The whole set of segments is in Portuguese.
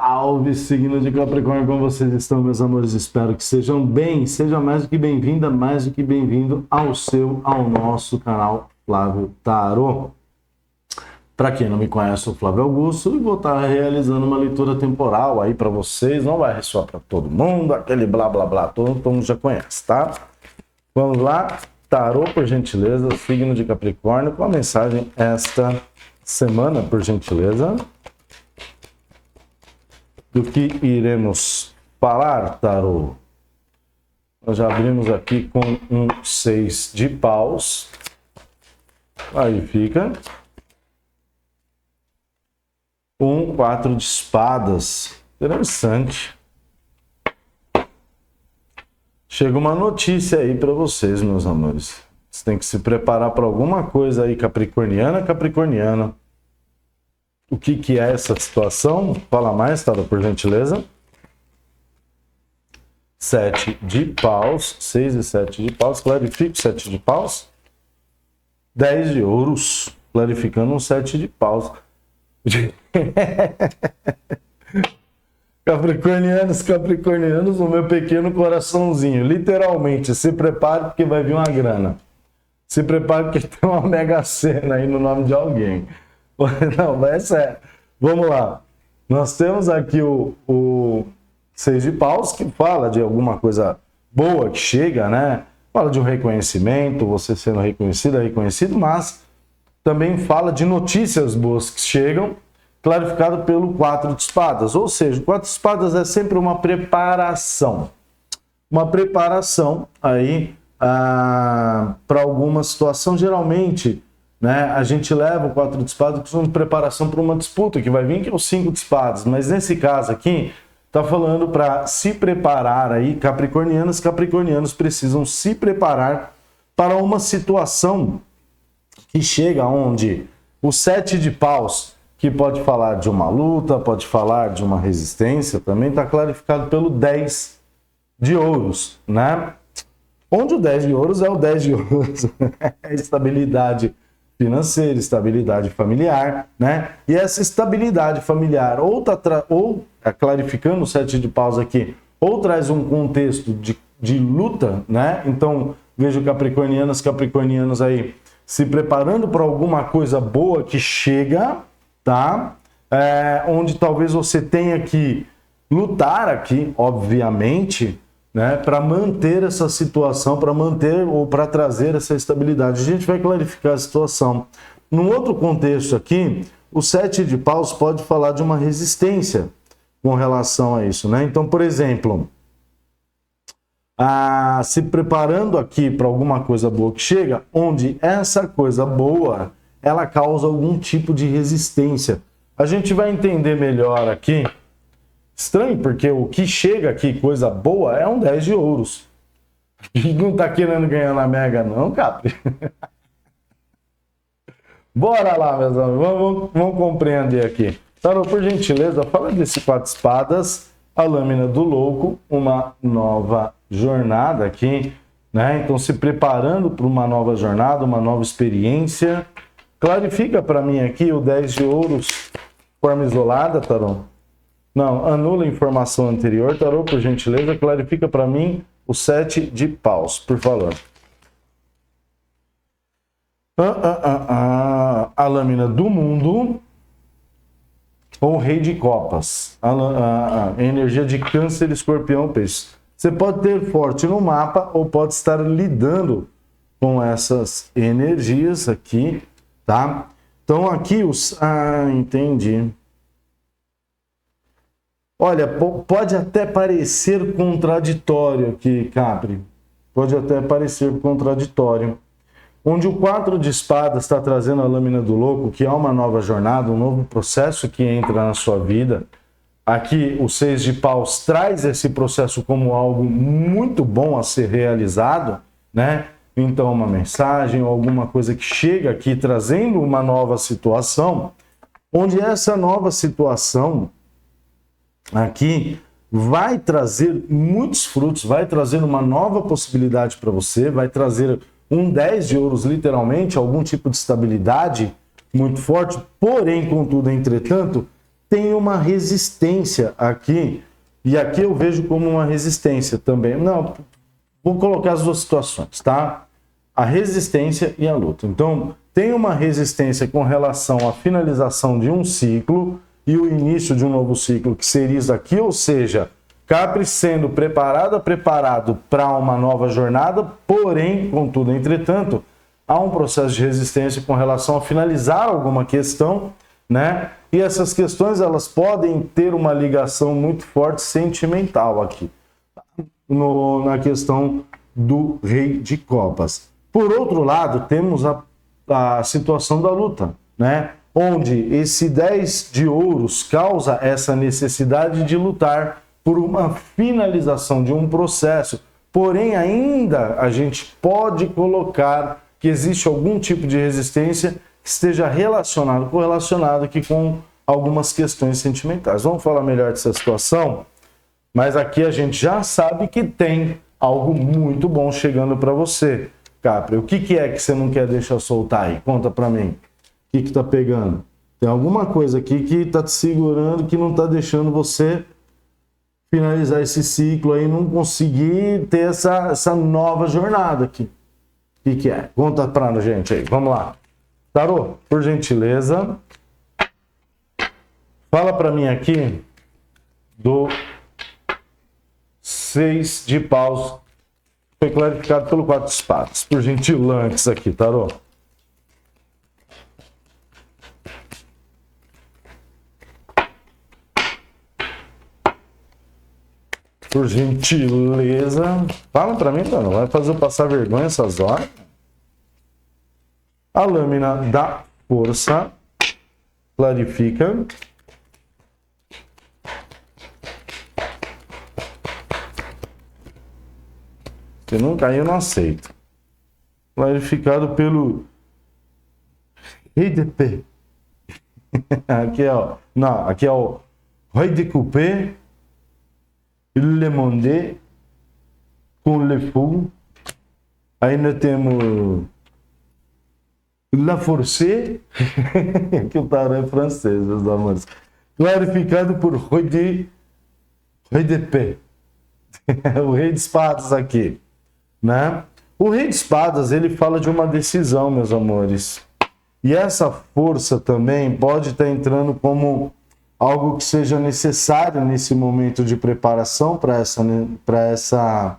Salve, signo de Capricórnio, como vocês estão, meus amores? Espero que sejam bem, seja mais do que bem-vinda, mais do que bem-vindo ao nosso canal Flávio Tarô. Para quem não me conhece, eu sou Flávio Augusto e vou estar realizando uma leitura temporal aí para vocês, não vai ressoar para todo mundo, aquele blá blá blá, todo mundo já conhece, tá? Vamos lá, tarô, por gentileza, signo de Capricórnio, com a mensagem esta semana, por gentileza. Do que iremos falar, tarô? Nós já abrimos aqui com um 6 de paus. Aí fica. Um 4 de espadas. Interessante. Chega uma notícia aí para vocês, meus amores. Você tem que se preparar para alguma coisa aí capricorniana. O que é essa situação? Fala mais, Tara, por gentileza. 7 de paus, 6 e 7 de paus, clarifico 7 de paus. 10 de ouros, clarificando um 7 de paus. Capricornianos, o meu pequeno coraçãozinho. Literalmente, se prepare porque vai vir uma grana. Se prepare porque tem uma mega sena aí no nome de alguém. Não, vai sério. Vamos lá. Nós temos aqui o 6 de paus, que fala de alguma coisa boa que chega, né? Fala de um reconhecimento, você sendo reconhecido, mas também fala de notícias boas que chegam, clarificado pelo 4 de espadas. Ou seja, o 4 de espadas é sempre uma preparação. Uma preparação aí para alguma situação, geralmente. Né? A gente leva o 4 de espadas como preparação para uma disputa que vai vir, que é o 5 de espadas. Mas nesse caso aqui, está falando para se preparar aí, capricornianos precisam se preparar para uma situação que chega onde o 7 de paus, que pode falar de uma luta, pode falar de uma resistência, também está clarificado pelo 10 de ouros, né? Onde o 10 de ouros é o 10 de ouros, é estabilidade financeira, estabilidade familiar, né? E essa estabilidade familiar ou clarificando o 7 de paus aqui, ou traz um contexto de luta, né? Então, vejo capricornianos aí se preparando para alguma coisa boa que chega, tá? Onde talvez você tenha que lutar aqui, obviamente, né, para manter essa situação, para manter ou para trazer essa estabilidade. A gente vai clarificar a situação. Num outro contexto aqui, o 7 de paus pode falar de uma resistência com relação a isso, né? Então, por exemplo, se preparando aqui para alguma coisa boa que chega, onde essa coisa boa, ela causa algum tipo de resistência. A gente vai entender melhor aqui. Estranho, porque o que chega aqui, coisa boa, é um 10 de ouros. E não tá querendo ganhar na Mega, não, Capri. Bora lá, meus amigos. Vamos compreender aqui. Tarô, por gentileza, fala desse 4 de espadas, a lâmina do louco, uma nova jornada aqui, né? Então, se preparando para uma nova jornada, uma nova experiência. Clarifica para mim aqui o 10 de ouros, forma isolada, Tarô. Não, anula a informação anterior, tarô, por gentileza, clarifica para mim o 7 de paus, por favor. A lâmina do mundo ou rei de copas. A energia de câncer, escorpião, peixe. Você pode ter forte no mapa ou pode estar lidando com essas energias aqui, tá? Então aqui os... entendi. Olha, pode até parecer contraditório aqui, Capri. Pode até parecer contraditório. Onde o 4 de espadas está trazendo a lâmina do louco, que é uma nova jornada, um novo processo que entra na sua vida. Aqui o 6 de paus traz esse processo como algo muito bom a ser realizado, né? Então uma mensagem ou alguma coisa que chega aqui trazendo uma nova situação, onde essa nova situação aqui vai trazer muitos frutos, vai trazer uma nova possibilidade para você, vai trazer um 10 de ouros, literalmente, algum tipo de estabilidade muito forte, porém, contudo, entretanto, tem uma resistência aqui, e aqui eu vejo como uma resistência também. Não, vou colocar as duas situações, tá? A resistência e a luta. Então, tem uma resistência com relação à finalização de um ciclo e o início de um novo ciclo, que seria isso aqui, ou seja, Capri sendo preparado para uma nova jornada, porém, contudo, entretanto, há um processo de resistência com relação a finalizar alguma questão, né? E essas questões, elas podem ter uma ligação muito forte sentimental aqui, na questão do Rei de Copas. Por outro lado, temos a situação da luta, né? Onde esse 10 de ouros causa essa necessidade de lutar por uma finalização de um processo. Porém, ainda a gente pode colocar que existe algum tipo de resistência que esteja correlacionado aqui com algumas questões sentimentais. Vamos falar melhor dessa situação? Mas aqui a gente já sabe que tem algo muito bom chegando para você, Capri. O que é que você não quer deixar soltar aí? Conta para mim. O que tá pegando? Tem alguma coisa aqui que tá te segurando, que não tá deixando você finalizar esse ciclo aí, não conseguir ter essa nova jornada aqui. O que é? Conta pra gente aí. Vamos lá. Tarô, por gentileza, fala pra mim aqui do 6 de paus. Foi clarificado pelo 4 de espadas. Por gentileza aqui, Tarô. Por gentileza. Fala pra mim, Tarô. Vai fazer eu passar vergonha essas horas? A lâmina da força clarifica. Se não cair, eu não aceito. Clarificado pelo Rei de P. Aqui é, ó. Não, aqui é o Rei de Coupé, Le Monde, com Le Fou. Aí nós temos La Force, que o tarô é francês, meus amores. Clarificado por Rei de P. O Rei de Espadas aqui, né? O Rei de Espadas, ele fala de uma decisão, meus amores. E essa força também pode estar entrando como algo que seja necessário nesse momento de preparação para essa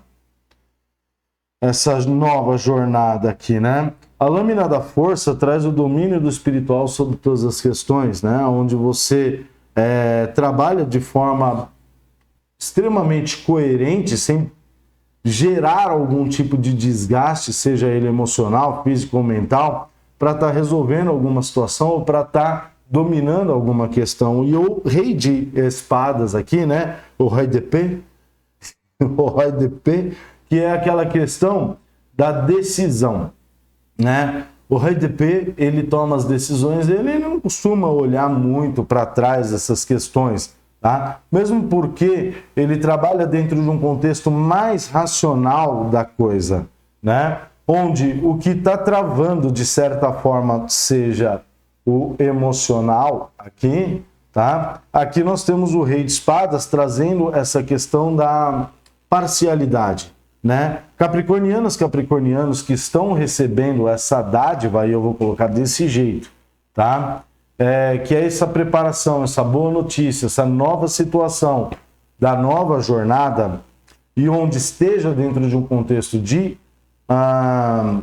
nova jornada aqui, né? A lâmina da força traz o domínio do espiritual sobre todas as questões, né? Onde você trabalha de forma extremamente coerente, sem gerar algum tipo de desgaste, seja ele emocional, físico ou mental, para estar resolvendo alguma situação ou para estar dominando alguma questão. E o Rei de Espadas aqui, né? O Rei de P, o Rei de P, que é aquela questão da decisão, né? O Rei de P, ele toma as decisões, ele não costuma olhar muito para trás dessas questões, tá? Mesmo porque ele trabalha dentro de um contexto mais racional da coisa, né? Onde o que está travando, de certa forma, seja o emocional aqui, tá? Aqui nós temos o Rei de Espadas trazendo essa questão da parcialidade, né? Capricornianos que estão recebendo essa dádiva, aí eu vou colocar desse jeito, tá? Que é essa preparação, essa boa notícia, essa nova situação da nova jornada, e onde esteja dentro de um contexto de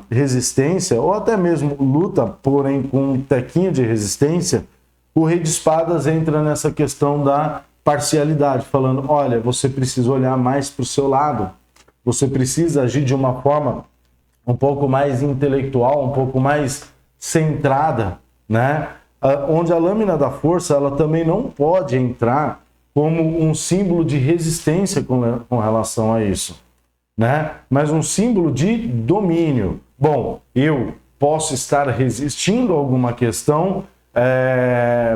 resistência, ou até mesmo luta, porém com um tequinho de resistência, o Rei de Espadas entra nessa questão da parcialidade, falando, olha, você precisa olhar mais para o seu lado, você precisa agir de uma forma um pouco mais intelectual, um pouco mais centrada, né? Onde a lâmina da força, ela também não pode entrar como um símbolo de resistência com relação a isso, né? Mas um símbolo de domínio. Bom, eu posso estar resistindo a alguma questão,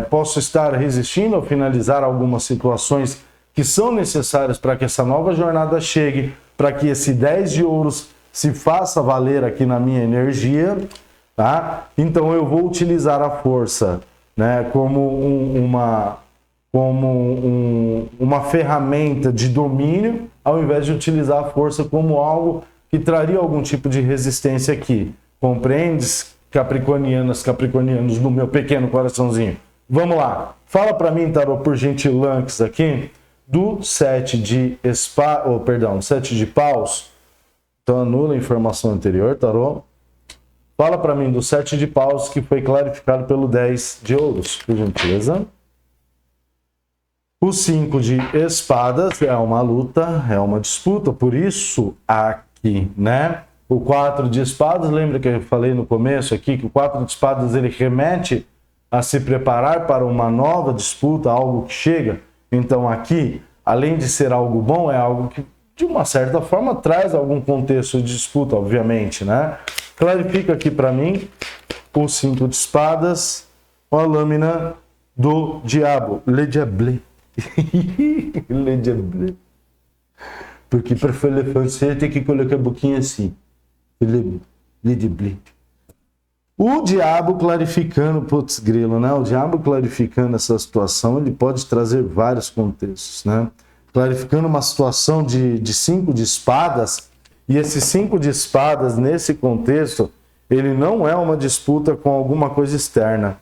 posso estar resistindo a finalizar algumas situações que são necessárias para que essa nova jornada chegue, para que esse 10 de ouros se faça valer aqui na minha energia, tá? Então eu vou utilizar a força, né, como uma ferramenta de domínio, ao invés de utilizar a força como algo que traria algum tipo de resistência aqui. Compreendes, capricornianas, capricornianos do meu pequeno coraçãozinho? Vamos lá. Fala para mim, tarô, por gentilânques aqui, do 7 de paus. Então anula a informação anterior, tarô. Fala para mim do 7 de paus que foi clarificado pelo 10 de ouros, por gentileza. O 5 de espadas é uma luta, é uma disputa, por isso aqui, né? O 4 de espadas, lembra que eu falei no começo aqui que o 4 de espadas ele remete a se preparar para uma nova disputa, algo que chega. Então aqui, além de ser algo bom, é algo que de uma certa forma traz algum contexto de disputa, obviamente, né? Clarifica aqui para mim o 5 de espadas, a lâmina do diabo, Le Diable. Le Diable. Porque para falar francês tem que colocar a boquinha assim. Le Diable. O diabo clarificando, putz grilo, né? O diabo clarificando essa situação, ele pode trazer vários contextos, né? Clarificando uma situação de 5 de espadas, e esse 5 de espadas, nesse contexto, ele não é uma disputa com alguma coisa externa.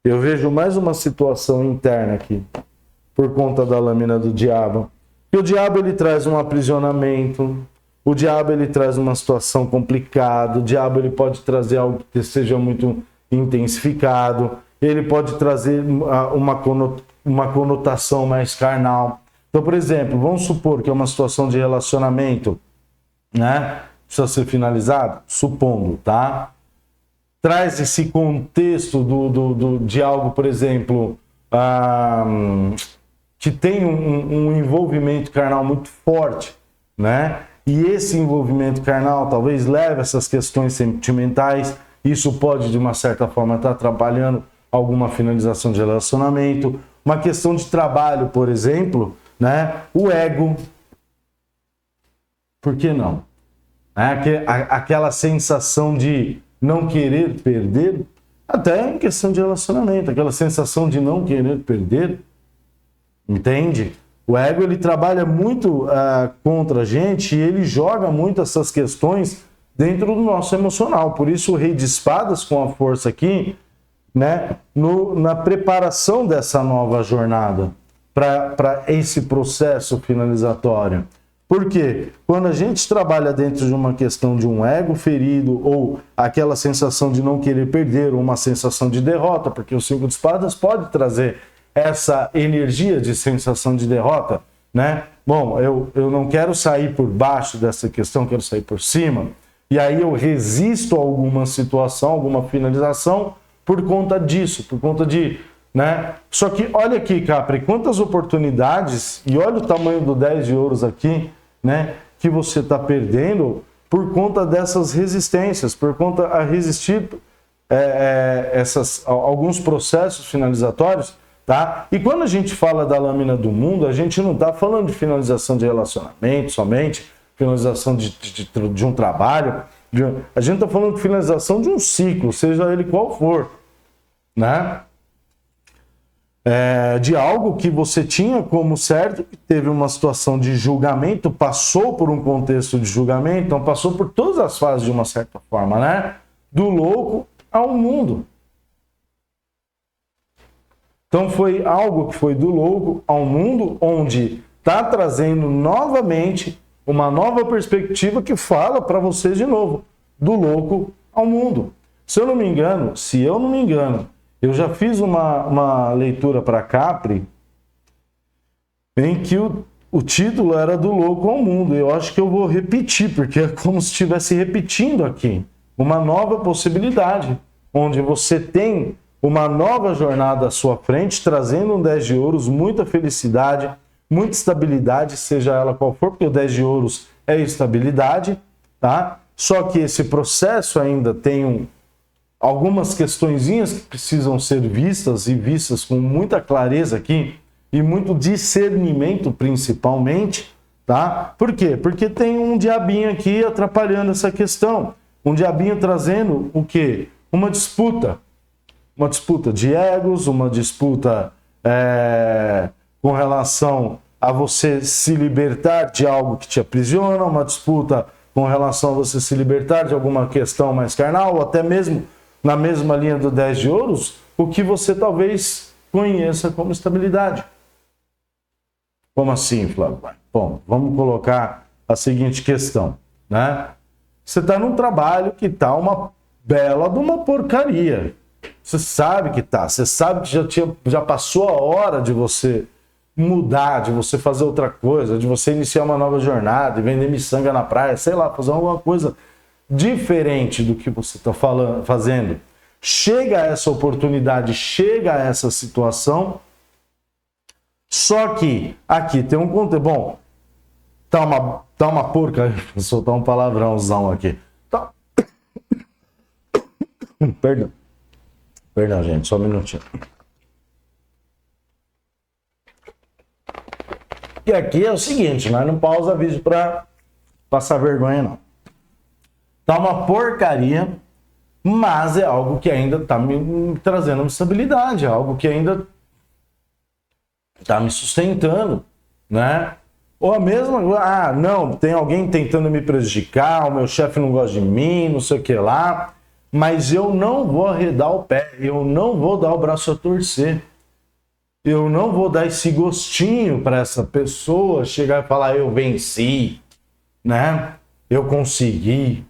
Eu vejo mais uma situação interna aqui, por conta da lâmina do diabo. E o diabo, ele traz um aprisionamento, o diabo, ele traz uma situação complicada, o diabo, ele pode trazer algo que seja muito intensificado, ele pode trazer uma conotação mais carnal. Então, por exemplo, vamos supor que é uma situação de relacionamento, né? Precisa ser finalizado, supondo, tá? Traz esse contexto de algo, por exemplo, que tem um envolvimento carnal muito forte, né? E esse envolvimento carnal talvez leve a essas questões sentimentais. Isso pode, de uma certa forma, estar atrapalhando alguma finalização de relacionamento. Uma questão de trabalho, por exemplo, né? O ego. Por que não? Aquela sensação de não querer perder, até em questão de relacionamento, aquela sensação de não querer perder, entende? O ego, ele trabalha muito contra a gente e ele joga muito essas questões dentro do nosso emocional. Por isso o Rei de Espadas, com a força aqui, né, na preparação dessa nova jornada, para esse processo finalizatório. Por quê? Quando a gente trabalha dentro de uma questão de um ego ferido, ou aquela sensação de não querer perder, ou uma sensação de derrota, porque o 5 de espadas pode trazer essa energia de sensação de derrota, né? Bom, eu não quero sair por baixo dessa questão, quero sair por cima, e aí eu resisto a alguma situação, alguma finalização, por conta disso, por conta de... né? Só que olha aqui, Capri, quantas oportunidades, e olha o tamanho do 10 de ouros aqui, né, que você está perdendo por conta dessas resistências, por conta a resistir alguns processos finalizatórios, tá? E quando a gente fala da lâmina do mundo, a gente não está falando de finalização de relacionamento somente, finalização de um trabalho, a gente está falando de finalização de um ciclo, seja ele qual for, né? De algo que você tinha como certo, que teve uma situação de julgamento, passou por um contexto de julgamento, então passou por todas as fases de uma certa forma, né? Do louco ao mundo. Então foi algo que foi do louco ao mundo, onde está trazendo novamente uma nova perspectiva que fala para vocês de novo, do louco ao mundo. Se eu não me engano, eu já fiz uma leitura para Capri em que o título era do louco ao mundo. Eu acho que eu vou repetir, porque é como se estivesse repetindo aqui. Uma nova possibilidade, onde você tem uma nova jornada à sua frente, trazendo um 10 de ouros, muita felicidade, muita estabilidade, seja ela qual for, porque o 10 de ouros é estabilidade, tá? Só que esse processo ainda tem algumas questõezinhas que precisam ser vistas e vistas com muita clareza aqui e muito discernimento principalmente, tá? Por quê? Porque tem um diabinho aqui atrapalhando essa questão. Um diabinho trazendo o quê? Uma disputa de egos, uma disputa com relação a você se libertar de algo que te aprisiona, uma disputa com relação a você se libertar de alguma questão mais carnal, ou até mesmo na mesma linha do 10 de ouros, o que você talvez conheça como estabilidade. Como assim, Flávio? Bom, vamos colocar a seguinte questão, né? Você está num trabalho que está uma bela de uma porcaria. Você sabe que tá, você sabe que já passou a hora de você mudar, de você fazer outra coisa, de você iniciar uma nova jornada, vender miçanga na praia, sei lá, fazer alguma coisa diferente do que você está fazendo. Chega a essa oportunidade, chega a essa situação, só que aqui tem um conteúdo. Bom, tá uma porca, vou soltar um palavrãozão aqui. Tá... Perdão, gente, só um minutinho. E aqui é o seguinte, nós não pausa vídeo para passar vergonha, não. Tá uma porcaria, mas é algo que ainda tá me trazendo estabilidade, é algo que ainda tá me sustentando, né? Ou a mesma, não, tem alguém tentando me prejudicar, o meu chefe não gosta de mim, não sei o que lá, mas eu não vou arredar o pé, eu não vou dar o braço a torcer. Eu não vou dar esse gostinho para essa pessoa chegar e falar eu venci, né? Eu consegui.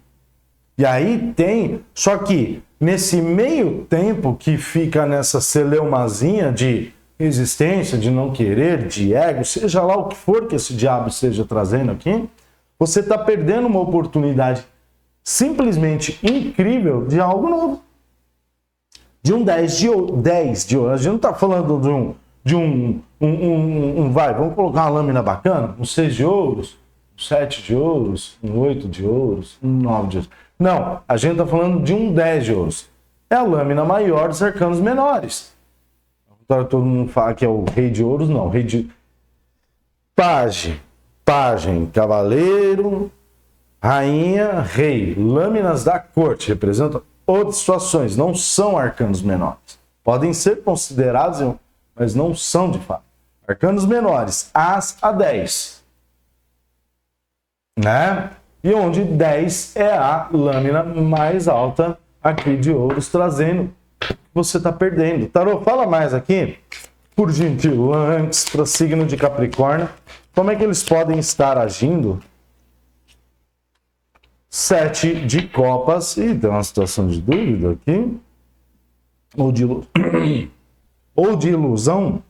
E aí tem, só que nesse meio tempo que fica nessa celeumazinha de resistência, de não querer, de ego, seja lá o que for que esse diabo esteja trazendo aqui, você está perdendo uma oportunidade simplesmente incrível de algo novo. De um 10 de ouro. A gente não está falando vamos colocar uma lâmina bacana, um 6 de ouros, um 7 de ouros, um 8 de ouros, um 9 de ouros. Não, a gente está falando de um 10 de ouros. É a lâmina maior dos arcanos menores. Todo mundo fala que é o rei de ouros, não. Rei de pajem, cavaleiro, rainha, rei. Lâminas da corte representam outras situações, não são arcanos menores. Podem ser considerados, mas não são de fato. Arcanos menores, As a 10. Né? E onde 10 é a lâmina mais alta aqui de ouros, trazendo que você está perdendo. Tarô, fala mais aqui, por gentilhantes, para o signo de Capricórnio, como é que eles podem estar agindo? 7 de copas, e tem uma situação de dúvida aqui, ou de ilusão.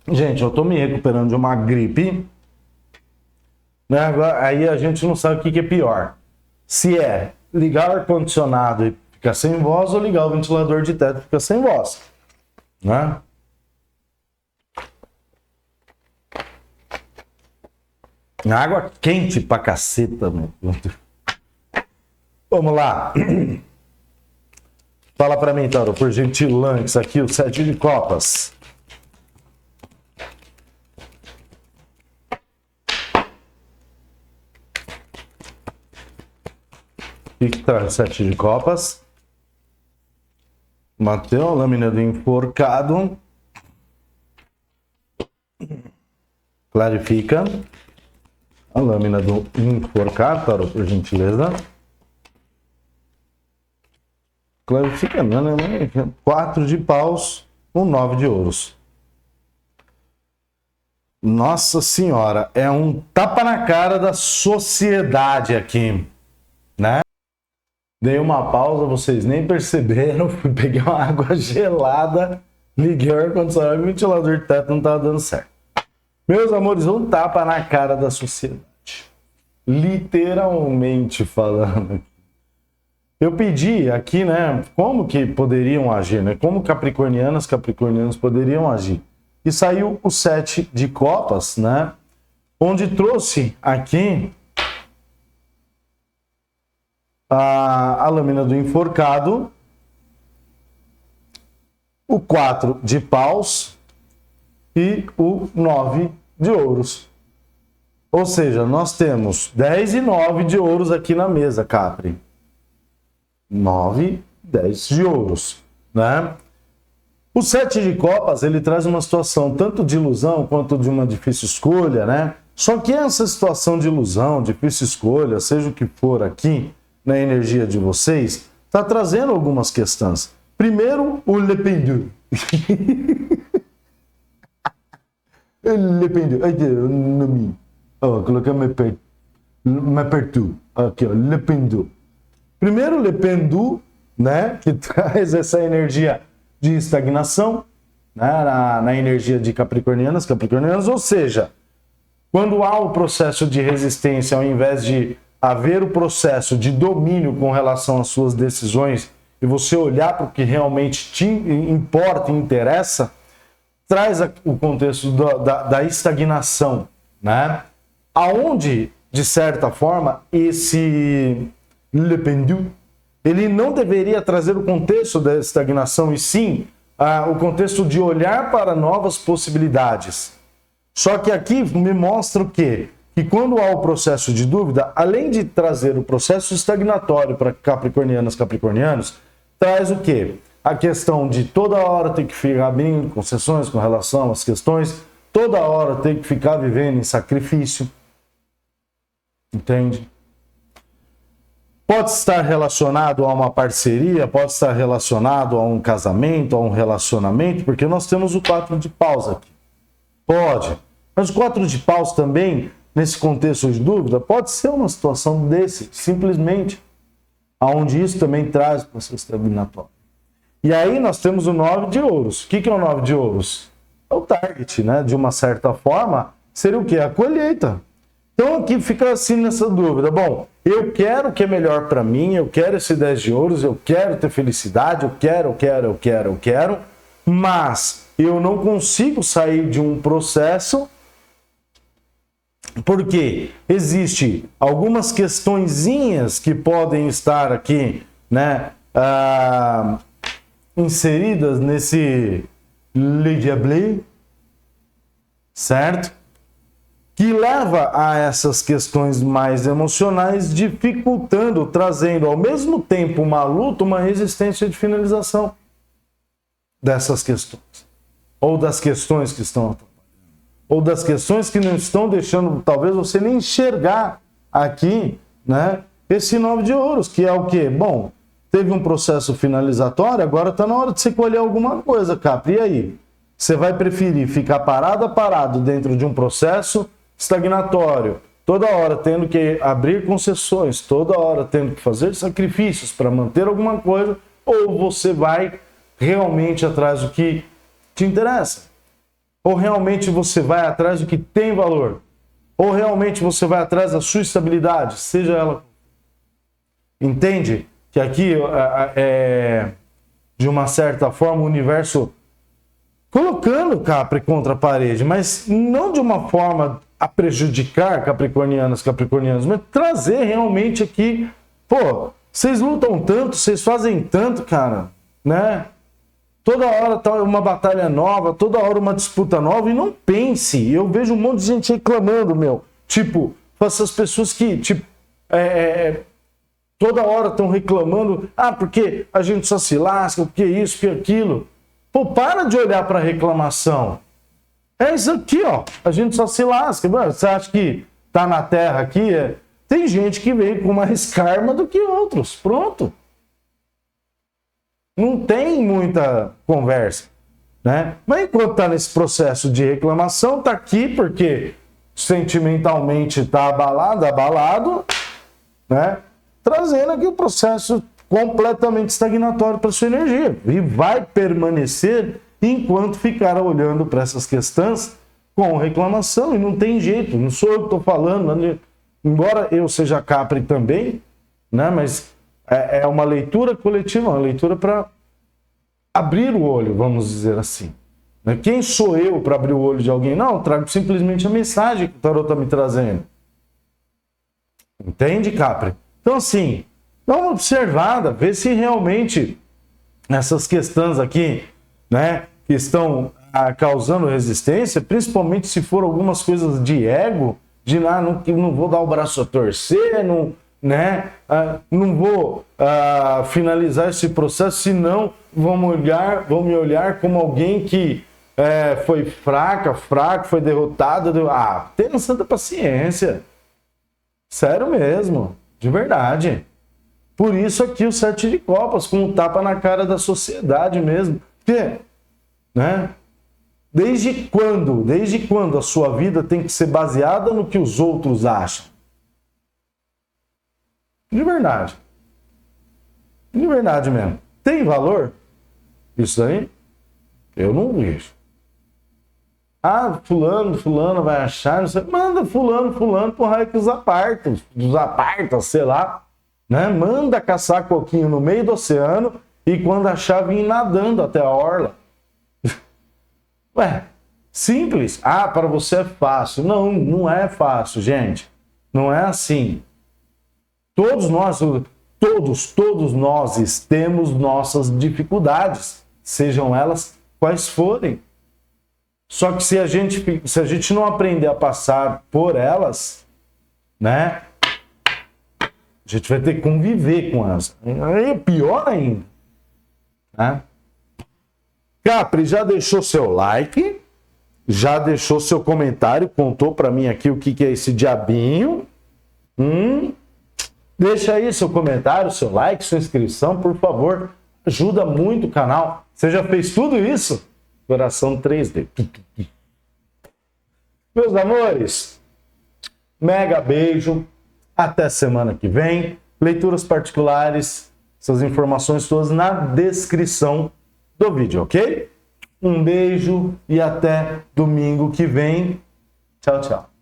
Gente, eu tô me recuperando de uma gripe, né? Agora, aí a gente não sabe o que é pior. Se é ligar o ar-condicionado e ficar sem voz, ou ligar o ventilador de teto e ficar sem voz, né? Água quente pra caceta, meu. Vamos lá. Fala pra mim, Tauro, por gentilhantes, aqui o 7 de copas. O que traz 7 de copas? Mateu, a lâmina do enforcado. Clarifica. A lâmina do enforcado, Tauro, por gentileza. Clarifica, não, né? 4 de paus, um 9 de ouros. Nossa senhora, é um tapa na cara da sociedade aqui, né? Dei uma pausa, vocês nem perceberam, fui pegar uma água gelada, liguei o ar-condicionado e o ventilador de teto não estava dando certo. Meus amores, um tapa na cara da sociedade. Literalmente falando. Eu pedi aqui, né, como que poderiam agir, né? Como capricornianos poderiam agir. E saiu o 7 de copas, né? Onde trouxe aqui a lâmina do enforcado, o 4 de paus e o 9 de ouros. Ou seja, nós temos 10 e 9 de ouros aqui na mesa, Capri. 9, 10 de ouros, né? O 7 de copas, ele traz uma situação tanto de ilusão quanto de uma difícil escolha, né? Só que essa situação de ilusão, difícil escolha, seja o que for aqui na energia de vocês, está trazendo algumas questões. Primeiro, o Le Pendu. Le Pendu. Aqui, no mim. Ó, colocar me perto. Aqui, ó, Le Pendu. Primeiro, Le Pendu, né? Que traz essa energia de estagnação, né, na energia de capricornianos, ou seja, quando há o processo de resistência, ao invés de haver o processo de domínio com relação às suas decisões e você olhar para o que realmente te importa e interessa, traz o contexto da estagnação, né? Aonde, de certa forma, esse Le Pendu, ele não deveria trazer o contexto da estagnação, e sim o contexto de olhar para novas possibilidades. Só que aqui me mostra o quê? Que quando há o processo de dúvida, além de trazer o processo estagnatório para capricornianos, traz o quê? A questão de toda hora ter que ficar abrindo concessões com relação às questões, toda hora ter que ficar vivendo em sacrifício. Entende? Pode estar relacionado a uma parceria, pode estar relacionado a um casamento, a um relacionamento, porque nós temos o 4 de paus aqui. Pode. Mas o 4 de paus também, nesse contexto de dúvida, pode ser uma situação desse, simplesmente, aonde isso também traz processo estagnatório. E aí nós temos o 9 de ouros. O que é o 9 de ouros? É o target, né? De uma certa forma, seria o quê? A colheita. Então aqui fica assim nessa dúvida. Bom, eu quero o que é melhor para mim, eu quero esse 10 de ouros, eu quero ter felicidade, eu quero, mas eu não consigo sair de um processo porque existe algumas questõezinhas que podem estar aqui, né, inseridas nesse Le Diable, certo? Que leva a essas questões mais emocionais, dificultando, trazendo ao mesmo tempo uma luta, uma resistência de finalização dessas questões. Ou das questões que estão atrapalhando. Ou das questões que não estão deixando, talvez, você nem enxergar aqui, né, esse 9 de ouros, que é o quê? Bom, teve um processo finalizatório, agora está na hora de você colher alguma coisa, Capri. E aí? Você vai preferir ficar parado dentro de um processo estagnatório, toda hora tendo que abrir concessões, toda hora tendo que fazer sacrifícios para manter alguma coisa, ou você vai realmente atrás do que te interessa? Ou realmente você vai atrás do que tem valor? Ou realmente você vai atrás da sua estabilidade, seja ela... Entende? Que aqui de uma certa forma, o universo colocando Capri contra a parede, mas não de uma forma a prejudicar capricornianos, mas trazer realmente aqui, pô, vocês lutam tanto, vocês fazem tanto, cara, né? Toda hora tá uma batalha nova, toda hora uma disputa nova, e não pense, eu vejo um monte de gente reclamando, tipo, essas pessoas que, tipo, toda hora estão reclamando, porque a gente só se lasca, porque isso, porque aquilo. Pô, para de olhar para a reclamação. É isso aqui, ó. A gente só se lasca. Mano, você acha que tá na Terra aqui? Tem gente que vem com mais karma do que outros. Pronto. Não tem muita conversa, né? Mas enquanto tá nesse processo de reclamação, tá aqui porque sentimentalmente tá abalado, né? Trazendo aqui o processo completamente estagnatório para sua energia. E vai permanecer enquanto ficar olhando para essas questões com reclamação. E não tem jeito, não sou eu que estou falando, embora eu seja Capri também, né? Mas é uma leitura coletiva, uma leitura para abrir o olho, vamos dizer assim. Quem sou eu para abrir o olho de alguém? Não, eu trago simplesmente a mensagem que o tarot está me trazendo. Entende, Capri? Então, assim, dá uma observada, vê se realmente essas questões aqui, né, que estão causando resistência, principalmente se for algumas coisas de ego, de não vou dar o braço a torcer, né? Não vou finalizar esse processo, senão vão me olhar como alguém que foi fraco, foi derrotado. Tenha santa paciência. Sério mesmo, de verdade. Por isso aqui o 7 de copas, com um tapa na cara da sociedade mesmo. Porque, né? Desde quando a sua vida tem que ser baseada no que os outros acham? De verdade. De verdade mesmo. Tem valor? Isso aí? Eu não vejo. Fulano vai achar, não sei. Manda fulano pro raio que os aparta, sei lá. Né? Manda caçar coquinho no meio do oceano e quando achar, vir nadando até a orla. Ué, simples. Para você é fácil. Não, não é fácil, gente. Não é assim. Todos nós temos nossas dificuldades, sejam elas quais forem. Só que se a gente não aprender a passar por elas, né? A gente vai ter que conviver com elas. Aí é pior ainda. Né? Capri, já deixou seu like? Já deixou seu comentário? Contou pra mim aqui o que é esse diabinho? Deixa aí seu comentário, seu like, sua inscrição, por favor. Ajuda muito o canal. Você já fez tudo isso? Coração 3D. Meus amores, mega beijo. Até semana que vem. Leituras particulares, essas informações todas na descrição do vídeo, ok? Um beijo e até domingo que vem. Tchau, tchau.